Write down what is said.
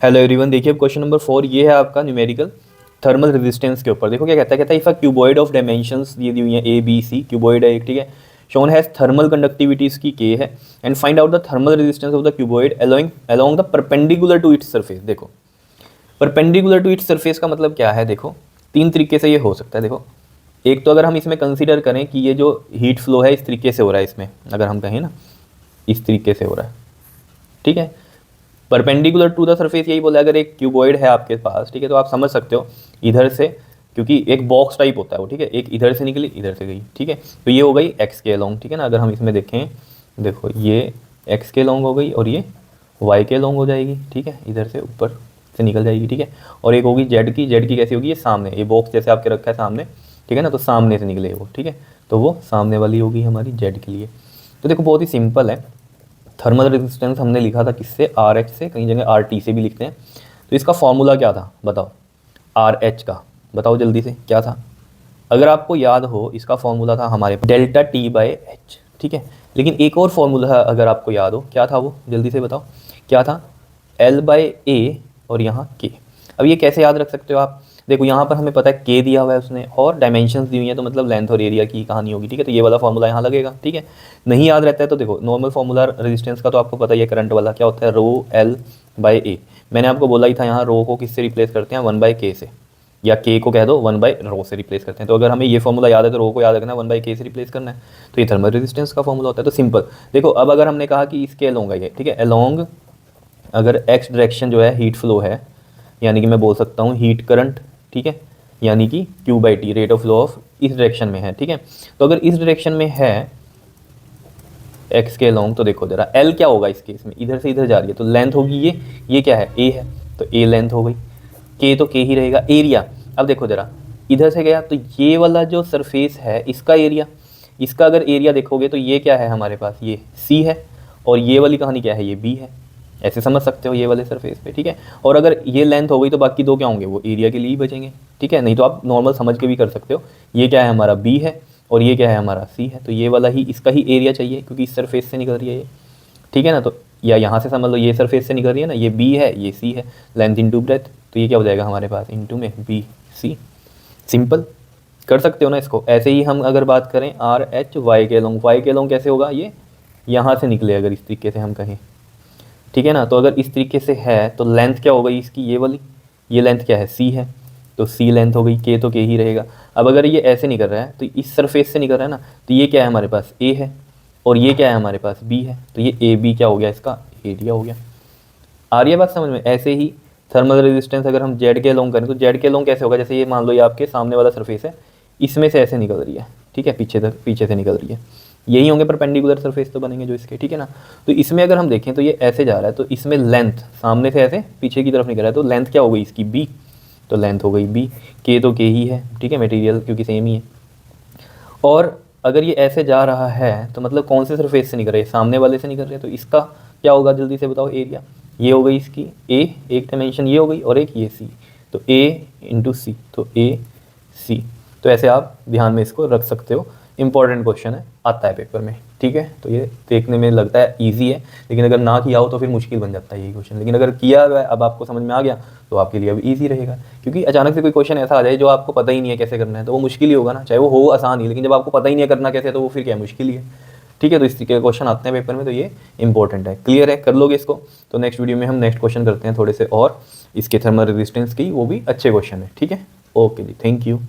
Hello everyone, देखिए अब question number 4 ये है आपका न्यूमेरिकल थर्मल रेजिस्टेंस के ऊपर। देखो क्या कहता है if a cuboid of dimensions दी हुई है ए बी सी, क्यूबॉइड है एक, ठीक है, शोन हैज थर्मल कंडक्टिविटी इसकी के है, and find out the thermal resistance of the cuboid along the perpendicular to its surface. देखो परपेंडिकुलर टू इट्स सरफेस का मतलब क्या है, देखो तीन तरीके से ये हो सकता है। देखो एक तो अगर हम इसमें कंसीडर करें कि ये जो हीट फ्लो है इस तरीके से हो रहा है, इसमें अगर हम कहें ना इस तरीके से हो रहा है, ठीक है, परपेंडिकुलर टू द सरफेस यही बोला। अगर एक क्यूबॉइड है आपके पास, ठीक है, तो आप समझ सकते हो इधर से, क्योंकि एक बॉक्स टाइप होता है वो, ठीक है, एक इधर से निकली इधर से गई, ठीक है, तो ये हो गई एक्स के लॉन्ग, ठीक है ना। अगर हम इसमें देखें, देखो ये एक्स के लॉन्ग हो गई और ये वाई के लॉन्ग हो जाएगी, ठीक है, इधर से ऊपर से निकल जाएगी, ठीक है। और एक होगी जेड की कैसी होगी, ये सामने, ये बॉक्स जैसे आपके रखा है सामने, ठीक है ना, तो सामने से निकले वो, ठीक है, तो वो सामने वाली होगी हमारी जेड के लिए। तो देखो बहुत ही सिंपल है। थर्मल रेजिस्टेंस हमने लिखा था किससे, आर एच से, कई जगह आर टी से भी लिखते हैं। तो इसका फॉर्मूला क्या था बताओ, आर एच का बताओ जल्दी से क्या था। अगर आपको याद हो इसका फॉर्मूला था हमारे डेल्टा टी बाई एच, ठीक है। लेकिन एक और फॉर्मूला है अगर आपको याद हो, क्या था वो जल्दी से बताओ क्या था, एल बाई ए और यहाँ के। अब ये कैसे याद रख सकते हो आप, देखो यहाँ पर हमें पता है के दिया हुआ है उसने और डायमेंशंस दी हुई है, तो मतलब लेंथ और एरिया की कहानी होगी, ठीक है। तो ये वाला फॉर्मूला यहाँ लगेगा, ठीक है। नहीं याद रहता है तो देखो नॉर्मल फॉर्मूला रेजिस्टेंस का तो आपको पता ही है, करंट वाला क्या होता है, रो एल बाई ए। मैंने आपको बोला ही था यहाँ रो को किससे रिप्लेस करते हैं, 1/k से, या के को कह दो 1/रो से रिप्लेस करते हैं। तो अगर हमें ये फॉर्मूला याद है तो रो को याद रखना है, 1/k से रिप्लेस करना है, तो ये थर्मल रेजिस्टेंस का फॉर्मूला होता है। तो सिंपल देखो, अब अगर हमने कहा कि इसके अलोंग है ये, ठीक है, अलोंग अगर एक्स डायरेक्शन जो है हीट फ्लो है, यानी कि मैं बोल सकता हूँ हीट करंट, ठीक है, यानी कि Q/T rate of flow of इस डायरेक्शन में है, ठीक है। तो अगर इस डायरेक्शन में है एक्स के लॉन्ग, तो देखो जरा एल क्या होगा इस केस में, इधर से इधर जा रही है तो लेंथ होगी ये क्या है, ए है, तो ए लेंथ हो गई, के तो के ही रहेगा। एरिया, अब देखो जरा इधर से गया तो ये वाला जो सरफेस है इसका एरिया, इसका अगर एरिया देखोगे तो ये क्या है हमारे पास, ये सी है, और ये वाली कहानी क्या है, ये बी है। ऐसे समझ सकते हो ये वाले सरफेस पे, ठीक है। और अगर ये लेंथ हो गई तो बाकी दो क्या होंगे, वो एरिया के लिए ही बचेंगे, ठीक है। नहीं तो आप नॉर्मल समझ के भी कर सकते हो, ये क्या है हमारा बी है और ये क्या है हमारा सी है, तो ये वाला ही इसका ही एरिया चाहिए क्योंकि इस सरफेस से निकल रही है ये, ठीक है ना। तो या यहाँ से समझ लो ये सरफेस से निकल रही है ना, ये बी है ये सी है, लेंथ इंटू ब्रेथ, तो ये क्या हो जाएगा हमारे पास इंटू में बी सी। सिंपल कर सकते हो ना इसको। ऐसे ही हम अगर बात करें आर एच वाई के लॉन्ग, वाई के लॉन्ग कैसे होगा, ये यहाँ से निकले अगर इस तरीके से हम कहें, ठीक है ना। तो अगर इस तरीके से है तो लेंथ क्या हो गई इसकी, ये वाली, ये लेंथ क्या है, सी है, तो सी लेंथ हो गई, के तो के ही रहेगा। अब अगर ये ऐसे निकल रहा है तो इस सरफेस से निकल रहा है ना, तो ये क्या है हमारे पास, ए है, और ये क्या है हमारे पास, बी है, तो ये ए बी क्या हो गया, इसका एरिया हो गया। आ रही है बात समझ में। ऐसे ही थर्मल रेजिस्टेंस अगर हम जेड के लॉन्ग करें तो जेड के लॉन्ग कैसे होगा, जैसे ये मान लो ये आपके सामने वाला सरफेस है, इसमें से ऐसे निकल रही है, ठीक है, पीछे से निकल रही है, यही होंगे परपेंडिकुलर सरफेस तो बनेंगे जो इसके, ठीक है ना। तो इसमें अगर हम देखें तो ये ऐसे जा रहा है, तो इसमें लेंथ सामने से ऐसे पीछे की तरफ निकल रहा है, तो लेंथ क्या हो गई इसकी, बी, तो लेंथ हो गई बी, के तो के ही है, ठीक है, मटेरियल क्योंकि सेम ही है। और अगर ये ऐसे जा रहा है तो मतलब कौन से सरफेस से निकल रही है, सामने वाले से निकल रही है, तो इसका क्या होगा जल्दी से बताओ, एरिया। ये हो गई इसकी ए, एक डायमेंशन ये हो गई, और एक ये सी, तो ए इंटू सी, तो ए सी। तो ऐसे आप ध्यान में इसको रख सकते हो, इंपॉर्टेंट क्वेश्चन है, आता है पेपर में, ठीक है। तो ये देखने में लगता है ईजी है, लेकिन अगर ना किया हो तो फिर मुश्किल बन जाता है ये क्वेश्चन। लेकिन अगर किया हुआ है, अब आपको समझ में आ गया, तो आपके लिए अब ईजी रहेगा। क्योंकि अचानक से कोई क्वेश्चन ऐसा आ जाए जो आपको पता ही नहीं है कैसे करना है, तो वो मुश्किल ही होगा ना, चाहे वो हो आसान ही, लेकिन जब आपको पता ही नहीं है करना कैसे, तो वो फिर क्या मुश्किल ही है, ठीक है। तो इस तरीके के क्वेश्चन आते हैं पेपर में, तो ये इंपॉर्टेंट है। क्लियर है, कर लोगे इसको। तो नेक्स्ट वीडियो में हम नेक्स्ट क्वेश्चन करते हैं थोड़े से और इसके थर्मल रेजिस्टेंस की, वो भी अच्छे क्वेश्चन है, ठीक है। ओके जी, थैंक यू।